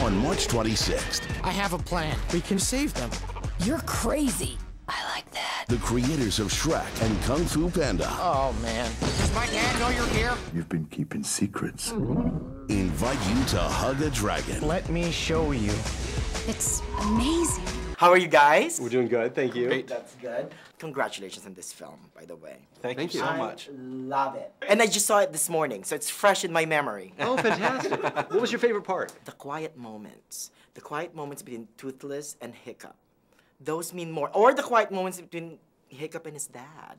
on March 26th. I have a plan. We can save them. You're crazy. I like that. The creators of Shrek and Kung Fu Panda Oh, man. Does my dad know you're here? You've been keeping secrets. invite you to hug a dragon. Let me show you. It's amazing. How are you guys? We're doing good, thank you. Great. That's good. Congratulations on this film, by the way. Thank you so much. I love it. And I just saw it this morning, so it's fresh in my memory. Oh, fantastic. What was your favorite part? The quiet moments. The quiet moments between Toothless and Hiccup. Those mean more. Or the quiet moments between Hiccup and his dad.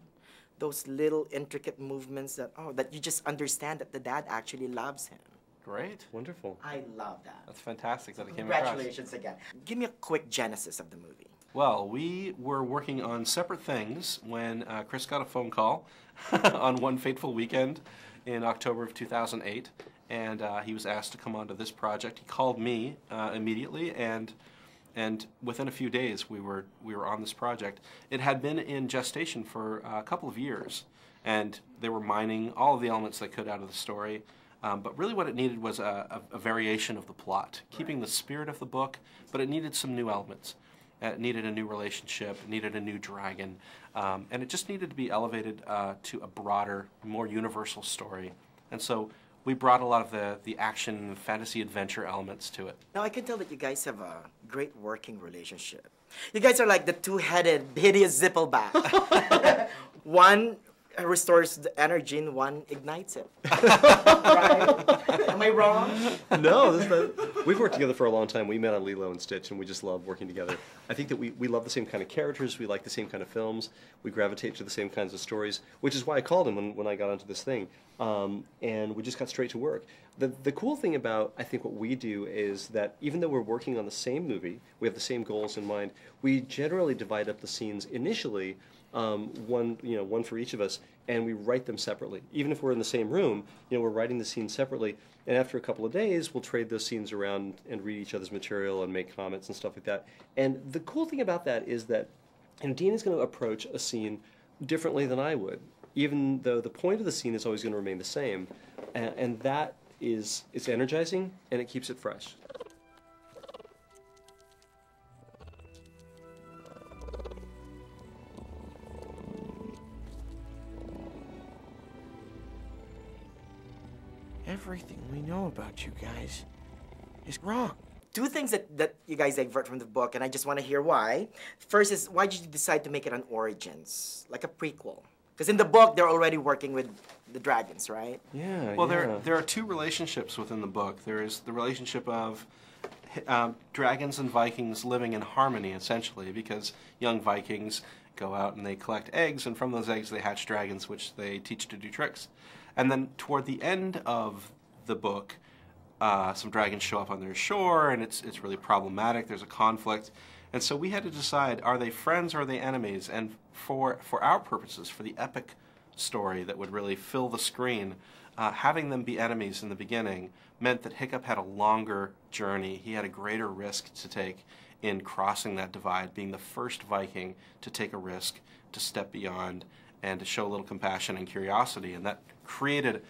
Those little intricate movements that, that you just understand that the dad actually loves him. Great. Wonderful. I love that. That's fantastic that it came across. Congratulations again. Give me a quick genesis of the movie. Well, we were working on separate things when Chris got a phone call on one fateful weekend in October of 2008, and he was asked to come onto this project. He called me immediately, and within a few days we were on this project. It had been in gestation for a couple of years, and they were mining all of the elements they could out of the story. But really what it needed was a variation of the plot, keeping the spirit of the book, but it needed some new elements. It needed a new relationship, it needed a new dragon, and it just needed to be elevated to a broader, more universal story. And so we brought a lot of the action, fantasy, adventure elements to it. Now I can tell that you guys have a great working relationship. You guys are like the two-headed, hideous zippleback. One restores the energy and one ignites it. Right? Am I wrong? No, we've worked together for a long time. We met on Lilo and Stitch, and we just love working together. I think that we love the same kind of characters, we like the same kind of films, we gravitate to the same kinds of stories, which is why I called him when I got onto this thing. And we just got straight to work. The cool thing about, I think, what we do is that even though we're working on the same movie, we have the same goals in mind, we generally divide up the scenes initially, one for each of us, and we write them separately. Even if we're in the same room, we're writing the scenes separately, and after a couple of days, we'll trade those scenes around and read each other's material and make comments and stuff like that. And the cool thing about that is that Dean is going to approach a scene differently than I would, even though the point of the scene is always going to remain the same, and that is, it's energizing and it keeps it fresh. Everything we know about you guys is wrong. Two things that you guys divert from the book, and I just want to hear why. First is, why did you decide to make it an Origins, like a prequel? Because in the book, they're already working with the dragons, right? Yeah, well, there are two relationships within the book. There is the relationship of dragons and Vikings living in harmony, essentially, because young Vikings go out and they collect eggs, and from those eggs they hatch dragons, which they teach to do tricks. And then toward the end of the book, some dragons show up on their shore, and it's really problematic. There's a conflict. And so we had to decide, are they friends or are they enemies? And for our purposes, for the epic story that would really fill the screen, having them be enemies in the beginning meant that Hiccup had a longer journey. He had a greater risk to take in crossing that divide, being the first Viking to take a risk, to step beyond, and to show a little compassion and curiosity. And that created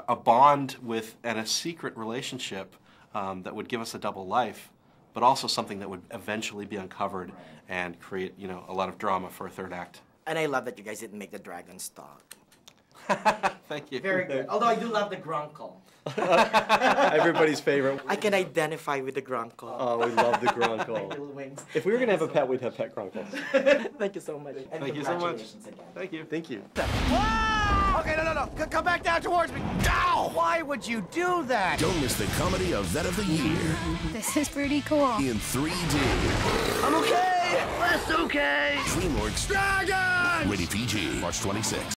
a bond with and a secret relationship that would give us a double life, but also something that would eventually be uncovered and create, a lot of drama for a third act. And I love that you guys didn't make the dragons talk. Thank you. Very good. Although I do love the grunkle. Everybody's favorite. I can identify with the grunkle. Oh, we love the grunkle. Like little wings. If we were going to have a pet, we'd have pet grunkles. Thank you so much. And Thank you so much. Again. Thank you. Thank you. Whoa! Okay, no. Come back down towards me. Ow! Why would you do that? Don't miss the comedy event of the year This is pretty cool. in 3D. I'm okay. That's okay. DreamWorks Dragon! Rated PG, March 26th.